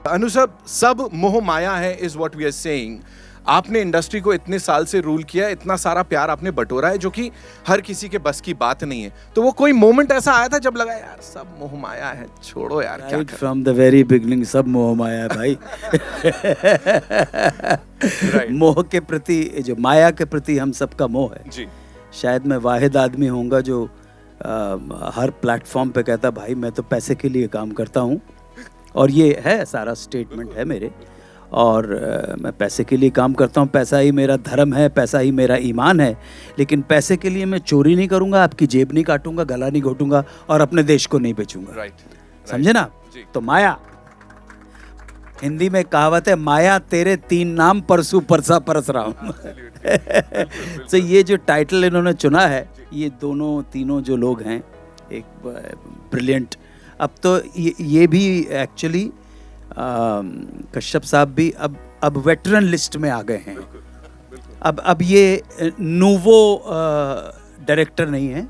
अनु साहब, सब मोह माया है is what we are saying. आपने इंडस्ट्री को इतने साल से रूल किया, इतना सारा प्यार आपने बटोरा है जो कि हर किसी के बस की बात नहीं है। तो वो कोई मोमेंट ऐसा आया था जब लगा यार सब मोह माया है, छोड़ो यार क्या right from the very beginning सब मोह माया है भाई। मोह के प्रति, जो माया के प्रति हम सबका मोह है जी। शायद मैं वाहिद आदमी होऊंगा जो हर प्लेटफॉर्म पे कहता भाई मैं तो पैसे के लिए काम करता हूँ, और ये है सारा स्टेटमेंट है मेरे, और मैं पैसे के लिए काम करता हूँ, पैसा ही मेरा धर्म है, पैसा ही मेरा ईमान है, लेकिन पैसे के लिए मैं चोरी नहीं करूँगा, आपकी जेब नहीं काटूंगा, गला नहीं घोटूंगा और अपने देश को नहीं बेचूंगा। राइट। समझे ना? तो माया, हिंदी में कहावत है माया तेरे 3 नाम परसू परसा परस रहा हूँ। तो ये जो टाइटल इन्होंने चुना है, ये तीनों जो लोग हैं, एक ब्रिलियंट। अब तो ये भी एक्चुअली कश्यप साहब भी अब वेटरन लिस्ट में आ गए हैं। अब ये नूवो डायरेक्टर नहीं है,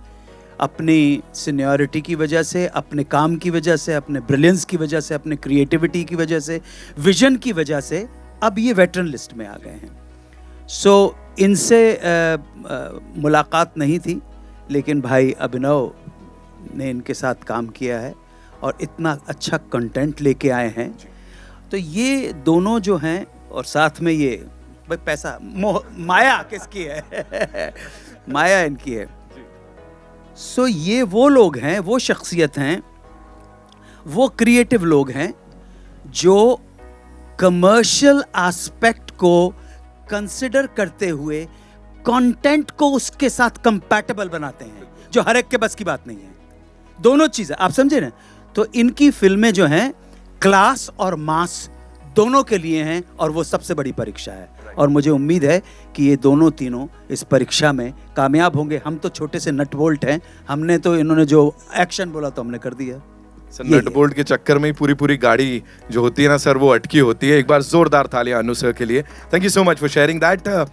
अपनी सीनियरिटी की वजह से, अपने काम की वजह से, अपने ब्रिलियंस की वजह से, अपने क्रिएटिविटी की वजह से, विजन की वजह से अब ये वेटरन लिस्ट में आ गए हैं। सो इनसे मुलाकात नहीं थी, लेकिन भाई अभिनव ने इनके साथ काम किया है और इतना अच्छा कंटेंट लेके आए हैं। तो ये दोनों जो हैं, और साथ में ये भाई पैसा माया किसकी है? माया इनकी है। सो ये वो लोग हैं, वो शख्सियत हैं, वो क्रिएटिव लोग हैं जो कमर्शियल एस्पेक्ट को कंसिडर करते हुए कंटेंट को उसके साथ कंपैटिबल बनाते हैं, जो हर एक के बस की बात नहीं है। दोनों चीजें आप समझे ना? तो इनकी फिल्में जो हैं क्लास और मास दोनों के लिए हैं, और वो सबसे बड़ी परीक्षा है। और मुझे उम्मीद है कि ये तीनों इस परीक्षा में कामयाब होंगे। हम तो छोटे से नट बोल्ट हैं, हमने तो इन्होंने जो एक्शन बोला तो हमने कर दिया। सर नट बोल्ट के चक्कर में ही पूरी गाड़ी जो होती है ना सर, वो अटकी होती है। एक बार जोरदार तालियां अनु सर के लिए। Thank you so much for sharing that.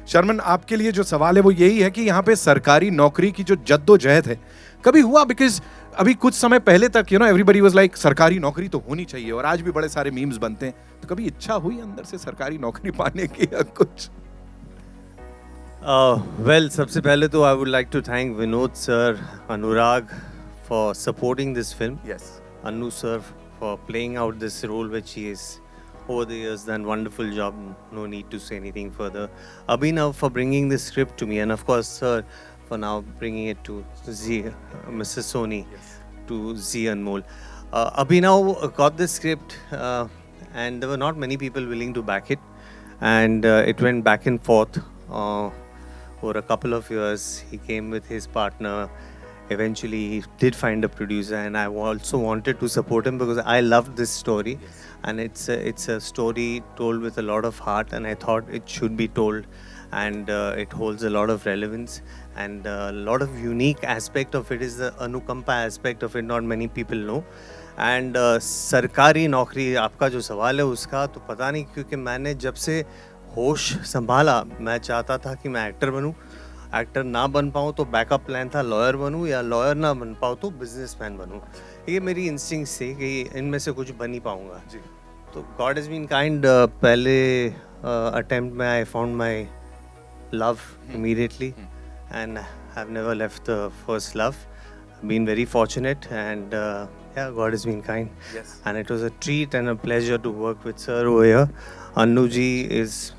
Sharman, आपके लिए जो सवाल है वो यही है कि यहाँ पे सरकारी नौकरी की जो जद्दोजहद है, कभी हुआ? बिकॉज अभी कुछ समय पहले तक एवरीबॉडी वाज लाइक सरकारी नौकरी तो होनी चाहिए, और आज भी बड़े सारे मीम्स बनते हैं। तो कभी इच्छा हुई अंदर से सरकारी नौकरी पाने की या कुछ? Well, सबसे पहले तो I would like to thank Vinod sir, Anurag for supporting this film. Yes. Anu sir for playing out this role which he is over the years done wonderful job. No need to say anything further. Abhinav for bringing this script to me, and of course sir for now bringing it to Mrs. Soni, to Z Anmol. Abhinav got this script and there were not many people willing to back it, and it went back and forth over a couple of years. He came with his partner. Eventually he did find a producer, and I also wanted to support him because I loved this story. And it's a story told with a lot of heart, and I thought it should be told, and it holds a lot of relevance, and a lot of unique aspect of it is the Anukampa aspect of it, not many people know. And सरकारी नौकरी आपका जो सवाल है उसका तो पता नहीं, क्योंकि मैंने जब से होश संभाला मैं चाहता था कि मैं एक्टर बनूं। एक्टर ना बन पाऊँ तो बैकअप प्लान था लॉयर बनूं, या लॉयर ना बन पाऊँ तो बिजनेसमैन बनूं। ये मेरी इंस्टिंक्ट्स थी कि इनमें से कुछ बन ही पाऊँगा। तो गॉड हैज़ बीन काइंड। पहले अटेम्प्ट में I found my love immediately, and I've never left the first love. Been very fortunate, and yeah, God has been kind. Yes. And it was a treat and a pleasure to work with sir over here. Anu ji is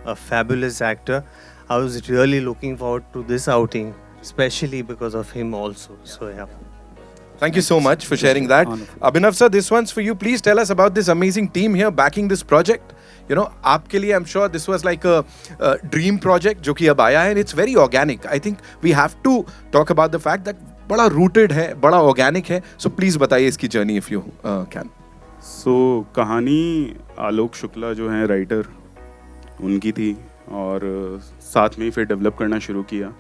a fabulous actor. I was really looking forward to this outing, especially because of him also. So yeah. Thank you so much for sharing that. Abhinav sir, this one's for you. Please tell us about this amazing team here backing this project. आपके लिए I'm sure this was like a dream project जो कि अब आया है, and it's very organic. I think we have to talk about the fact that बड़ा rooted है, बड़ा organic है. So please बताइए इसकी journey if you can. So कहानी आलोक शुक्ला जो हैं राइटर, उनकी थी, और साथ में ही फिर डेवलप करना शुरू किया।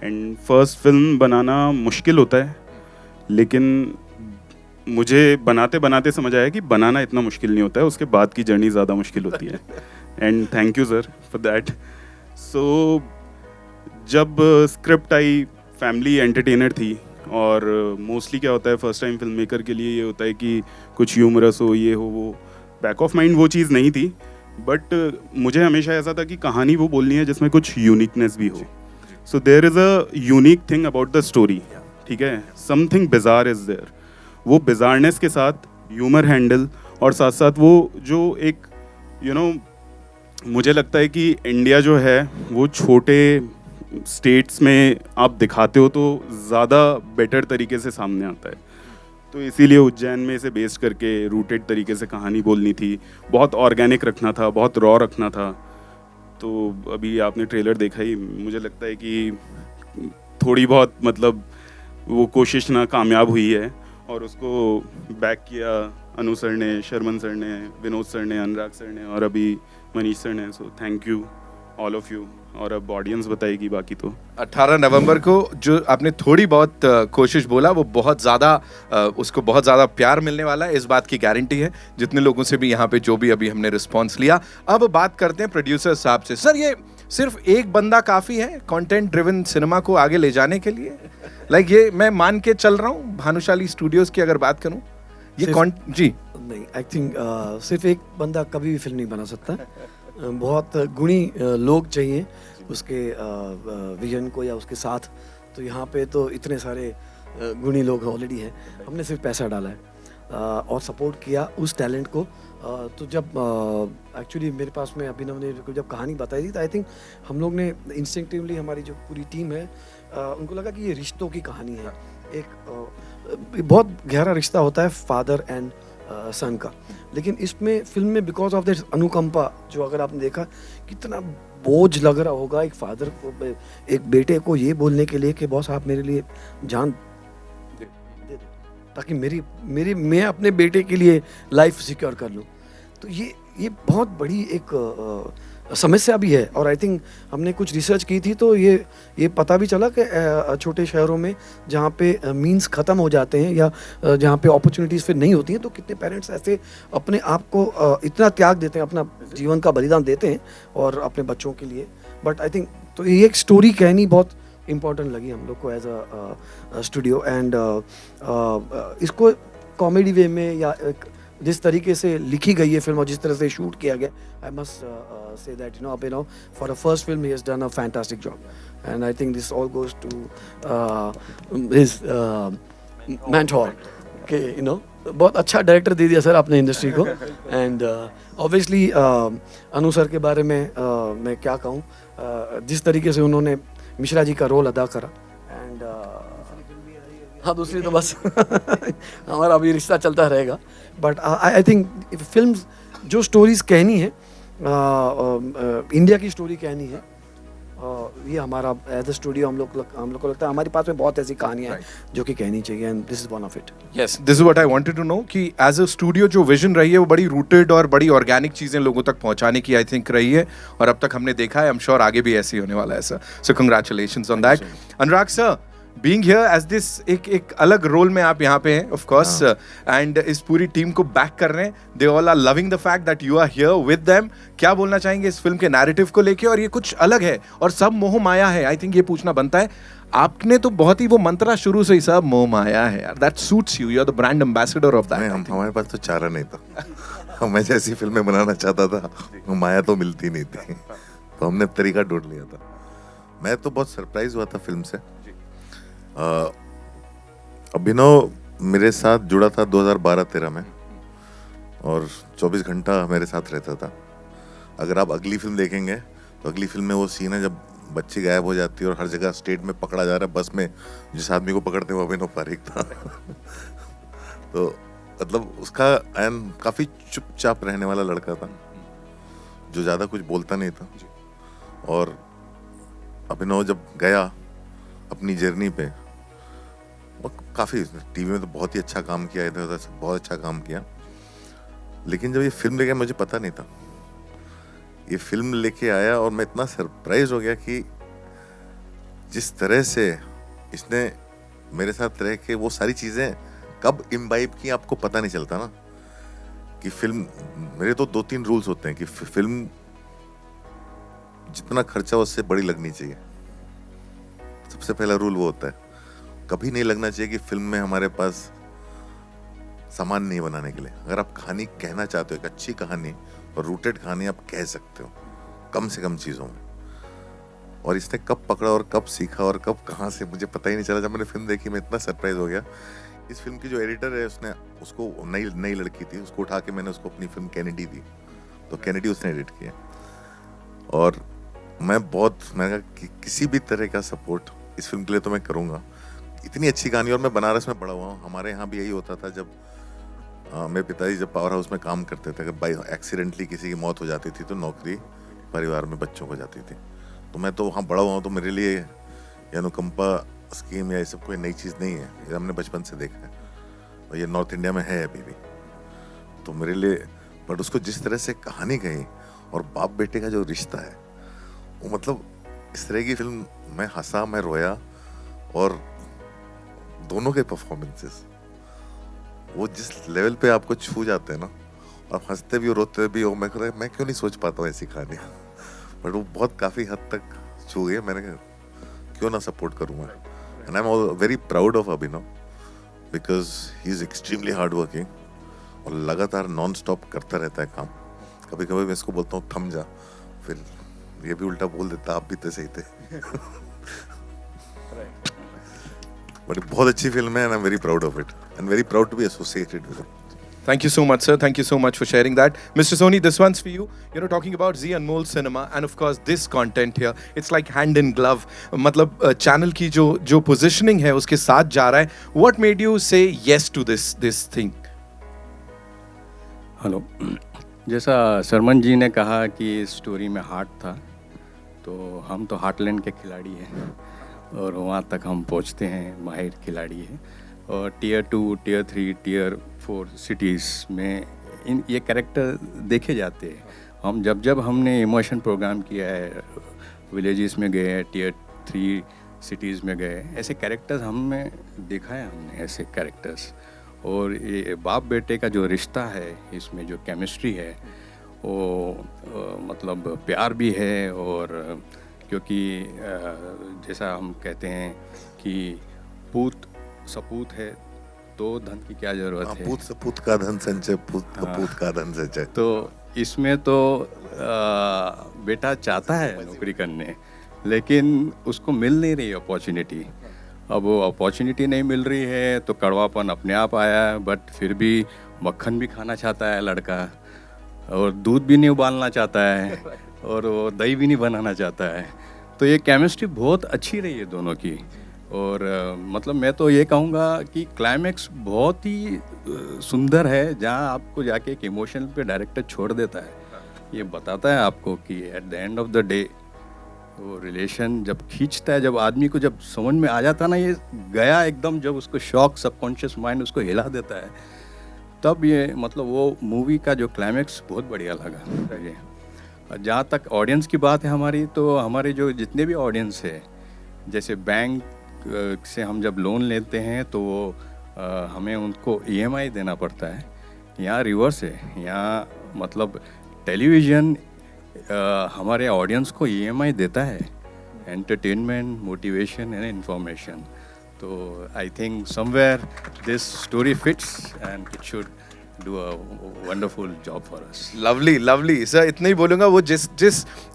एंड फर्स्ट फिल्म बनाना मुश्किल होता है, लेकिन मुझे बनाते बनाते समझ आया कि बनाना इतना मुश्किल नहीं होता है, उसके बाद की जर्नी ज़्यादा मुश्किल होती है। And thank you sir for that. So जब स्क्रिप्ट आई, फैमिली एंटरटेनर थी, और मोस्टली क्या होता है फर्स्ट टाइम फिल्म मेकर के लिए ये होता है कि कुछ ह्यूमरस हो, ये हो वो, बैक ऑफ माइंड वो चीज़ नहीं थी, बट मुझे हमेशा ऐसा था कि कहानी वो बोलनी है जिसमें कुछ यूनिकनेस भी हो. So there is a unique thing about the story. ठीक है, समथिंग बिजार इज़ देयर. वो बिजारनेस के साथ ह्यूमर हैंडल और साथ साथ वो जो एक मुझे लगता है कि इंडिया जो है वो छोटे स्टेट्स में आप दिखाते हो तो ज़्यादा बेटर तरीके से सामने आता है. तो इसीलिए उज्जैन में इसे बेस्ड करके रूटेड तरीके से कहानी बोलनी थी, बहुत ऑर्गेनिक रखना था, बहुत रॉ रखना था. तो अभी आपने ट्रेलर देखा ही, मुझे लगता है कि थोड़ी बहुत मतलब वो कोशिश ना कामयाब हुई है और उसको बैक किया अनु सर ने, शर्मन सर ने, विनोद सर ने, अनुराग सर ने और अभी मनीष सर ने. So thank you all of you. और अब ऑडियंस बताएगी बाकी. तो 18 नवंबर को जो आपने थोड़ी बहुत कोशिश बोला वो बहुत ज़्यादा उसको बहुत ज़्यादा प्यार मिलने वाला है, इस बात की गारंटी है जितने लोगों से भी यहाँ पे जो भी अभी हमने रिस्पांस लिया. अब बात करते हैं प्रोड्यूसर साहब से. सर, ये सिर्फ एक बंदा काफ़ी है कंटेंट ड्रिवन सिनेमा को आगे ले जाने के लिए? लाइक ये मैं मान के चल रहा हूँ भानुशाली स्टूडियोज़ की अगर बात करूँ, ये जी नहीं, आई थिंक सिर्फ एक बंदा कभी भी फिल्म नहीं बना सकता. बहुत गुणी लोग चाहिए उसके विजन को या उसके साथ. तो यहाँ पे तो इतने सारे गुणी लोग ऑलरेडी हैं. हमने सिर्फ पैसा डाला है और सपोर्ट किया उस टैलेंट को. तो जब एक्चुअली मेरे पास में अभिनव ने जब कहानी बताई थी तो आई थिंक हम लोग ने इंस्टिंक्टिवली, हमारी जो पूरी टीम है, उनको लगा कि ये रिश्तों की कहानी है. एक बहुत गहरा रिश्ता होता है फादर एंड सन का, लेकिन इसमें फिल्म में बिकॉज ऑफ दैट अनुकंपा, जो अगर आपने देखा कितना बोझ लग रहा होगा एक फादर को, एक बेटे को ये बोलने के लिए कि बॉस आप मेरे लिए जान दे दो ताकि मैं अपने बेटे के लिए लाइफ सिक्योर कर लूँ. तो ये बहुत बड़ी एक समस्या भी है. और आई थिंक हमने कुछ रिसर्च की थी तो ये पता भी चला कि छोटे शहरों में जहाँ पे मीन्स ख़त्म हो जाते हैं या जहाँ पे अपॉर्चुनिटीज़ फिर नहीं होती हैं, तो कितने पेरेंट्स ऐसे अपने आप को इतना त्याग देते हैं, अपना जीवन का बलिदान देते हैं और अपने बच्चों के लिए. बट आई थिंक तो ये एक स्टोरी कहनी बहुत इम्पोर्टेंट लगी हम लोग को एज अ स्टूडियो. एंड इसको कॉमेडी वे में या जिस तरीके से लिखी गई है फिल्म और जिस तरह से शूट किया गया, I must say that for a first film he has done a fantastic job, and I think this all goes to his mentor के बहुत अच्छा डायरेक्टर दे दिया सर आपने इंडस्ट्री को. एंड ऑब्वियसली अनु सर के बारे में मैं क्या कहूँ, जिस तरीके से उन्होंने मिश्रा जी का रोल अदा करा. एंड हाँ, दूसरी तो बस हमारा अभी रिश्ता चलता रहेगा. बट आई थिंक फिल्म जो स्टोरीज कहनी है, इंडिया की स्टोरी कहनी है, ये हमारा एज अ स्टूडियो हम लोग को लगता है हमारे पास में बहुत ऐसी कहानियां हैं जो कि कहनी चाहिए. And this is one of it. Yes, this is what I wanted to know कि एज अ स्टूडियो जो विजन रही है वो बड़ी रूटेड और बड़ी ऑर्गेनिक चीजें लोगों तक पहुंचाने की आई थिंक रही है, और अब तक हमने देखा है. आई एम श्योर आगे भी ऐसे ही होने वाला है sir. So congratulations on that. Anurag sir, being here as this एक अलग रोल में आप यहाँ पे हैं ऑफ कोर्स, एंड इस पूरी टीम को बैक कर रहे हैं. They all are loving the fact that you are here with them. क्या बोलना चाहेंगे इस फिल्म के नैरेटिव को लेके? और ये कुछ अलग है और सब मोह माया है. आई थिंक ये पूछना बनता है. आपने तो बहुत ही वो मंत्रा शुरू से ही, सब मोह माया है यार, that suits you, you are the brand ambassador of that. हमारे पास तो चारा नहीं था. मैं जैसी फिल्में बनाना चाहता था वो माया तो मिलती नहीं थी, तो हमने तरीका ढूंढ लिया था. मैं तो बहुत सरप्राइज हुआ था फिल्म से. अभिनव मेरे साथ जुड़ा था 2012-13 में और 24 घंटा मेरे साथ रहता था. अगर आप अगली फिल्म देखेंगे तो अगली फिल्म में वो सीन है जब बच्ची गायब हो जाती है और हर जगह स्टेट में पकड़ा जा रहा है. बस में जिस आदमी को पकड़ते हैं वो अभिनव पारिक था. तो मतलब उसका एंड काफ़ी चुपचाप रहने वाला लड़का था जो ज़्यादा कुछ बोलता नहीं था. और अभिनव जब गया अपनी जर्नी पे, और काफ़ी टीवी में तो बहुत ही अच्छा काम किया, इधर उधर बहुत अच्छा काम किया, लेकिन जब ये फिल्म लेके मुझे पता नहीं था. ये फिल्म लेके आया और मैं इतना सरप्राइज हो गया कि जिस तरह से इसने मेरे साथ रह के वो सारी चीज़ें कब इम्बाइब की आपको पता नहीं चलता ना. कि फिल्म, मेरे तो 2-3 रूल्स होते हैं कि फिल्म जितना खर्चा उससे बड़ी लगनी चाहिए. सबसे पहला रूल वो होता है, कभी नहीं लगना चाहिए कि फिल्म में हमारे पास सामान नहीं बनाने के लिए। अगर आप कहानी कहना चाहते हो, एक अच्छी कहानी और रूटेड कहानी आप कह सकते हो कम से कम चीज़ों में। और इसने कब पकड़ा और कब सीखा और कब कहाँ से मुझे पता ही नहीं चला। जब मैंने फिल्म देखी मैं इतना सरप्राइज हो गया। इस फिल्म की जो एडिटर है उसने उसको नई लड़की थी, उसको उठा के मैंने उसको अपनी फिल्म कैनेडी दी, तो कैनेडी उसने एडिट किया। और मैंने कहा कि किसी भी तरह का सपोर्ट इस फिल्म के लिए तो मैं करूँगा। इतनी अच्छी कहानी, और मैं बनारस में बड़ा हुआ हूँ। हमारे यहाँ भी यही होता था जब मेरे पिताजी जब पावर हाउस में काम करते थे, अगर बाई एक्सीडेंटली किसी की मौत हो जाती थी तो नौकरी परिवार में बच्चों को जाती थी। तो मैं तो वहाँ बड़ा हुआ हूँ, तो मेरे लिए ये अनुकंपा स्कीम या ये सब कोई नई चीज़ नहीं है, ये हमने बचपन से देखा है और ये नॉर्थ इंडिया में है अभी भी। तो मेरे लिए बट उसको जिस तरह से कहानी कही और बाप बेटे का जो रिश्ता है वो मतलब इस तरह की फिल्म, मैं हंसा, मैं रोया, और दोनों के परफॉर्मेंसेस वो जिस लेवल पे आपको छू जाते हैं ना, आप हंसते भी और रोते भी हो। मैं क्यों नहीं सोच पाता हूँ ऐसी कहानी, बट वो बहुत काफ़ी हद तक छू गई। मैंने कहा क्यों ना सपोर्ट करूँगा। And I am very proud of Abhinav because he is extremely hard working और लगातार नॉन स्टॉप करता रहता है काम। कभी कभी मैं इसको बोलता हूँ थम जा, फिर ये भी उल्टा बोल देता आप भी तो सही थे। बट बहुत अच्छी फिल्म है and I am very proud of it and very proud to be associated with it. Thank you so much, sir. Thank you so much for sharing that. Mr. Soni, this one's for you. You know, talking about Zee Anmol Cinema and of course this content here, it's like hand in glove. मतलब channel की जो positioning है उसके साथ जा रहा है. What made you say yes to this thing? Hello, जैसा शर्मन जी ने कहा कि स्टोरी में हार्ट था, तो हम तो हार्टलैंड के खिलाड़ी हैं और वहाँ तक हम पहुँचते हैं, माहिर खिलाड़ी हैं। और टियर 2, टियर 3, टियर 4 सिटीज़ में ये कैरेक्टर देखे जाते हैं। हम जब हमने इमोशन प्रोग्राम किया है, विलेजेस में गए, टियर 3 सिटीज़ में गए, ऐसे कैरेक्टर्स हमने देखा है, हमने ऐसे कैरेक्टर्स। और ये बाप बेटे का जो रिश्ता है, इसमें जो केमिस्ट्री है वो मतलब प्यार भी है। और क्योंकि जैसा हम कहते हैं कि पूत सपूत है तो धन की क्या जरूरत है, पूत सपूत का धन संचय, पूत कपूत का धन संचय। तो इसमें तो बेटा चाहता है नौकरी करने, लेकिन उसको मिल नहीं रही अपॉर्चुनिटी। अब वो अपॉर्चुनिटी नहीं मिल रही है तो कड़वापन अपने आप आया है, बट फिर भी मक्खन भी खाना चाहता है लड़का, और दूध भी नहीं उबालना चाहता है, और वो दही भी नहीं बनाना चाहता है। तो ये केमिस्ट्री बहुत अच्छी रही है दोनों की। और मतलब मैं तो ये कहूँगा कि क्लाइमैक्स बहुत ही सुंदर है, जहाँ आपको जाके एक इमोशन पे डायरेक्टर छोड़ देता है। ये बताता है आपको कि at the end of the day वो रिलेशन जब खींचता है, जब आदमी को जब समझ में आ जाता है ना, ये गया एकदम, जब उसको शॉक सबकॉन्शियस माइंड उसको हिला देता है, तब ये मतलब वो मूवी का जो क्लाइमैक्स बहुत बढ़िया लगा ये। जहाँ तक ऑडियंस की बात है हमारी, तो हमारे जो जितने भी ऑडियंस है, जैसे बैंक से हम जब लोन लेते हैं तो वो हमें उनको EMI देना पड़ता है। यहाँ रिवर्स है, यहाँ मतलब टेलीविज़न हमारे ऑडियंस को EMI देता है, एंटरटेनमेंट, मोटिवेशन एंड इंफॉर्मेशन। तो I think somewhere this story fits and it should do a wonderful job for us. Lovely sir, इतना ही बोलूंगा, वो जिस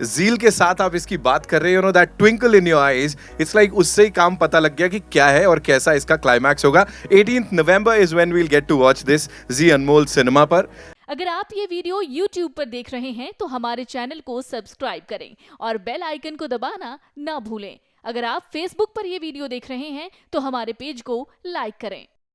जील के साथ आप इसकी बात कर रहे हो, know that twinkle in your eyes, it's like उससे ही काम पता लग गया कि क्या है और कैसा इसका क्लाइमैक्स होगा। 18th November is when we will get to watch this Zee Anmol cinema पर। अगर आप ये वीडियो YouTube पर देख रहे हैं तो हमारे चैनल को सब्सक्राइब करें और बेल आइकन को दबाना ना भूलें। अगर आप Facebook पर ये वीडियो देख रहे हैं तो हमारे पेज को लाइक करें।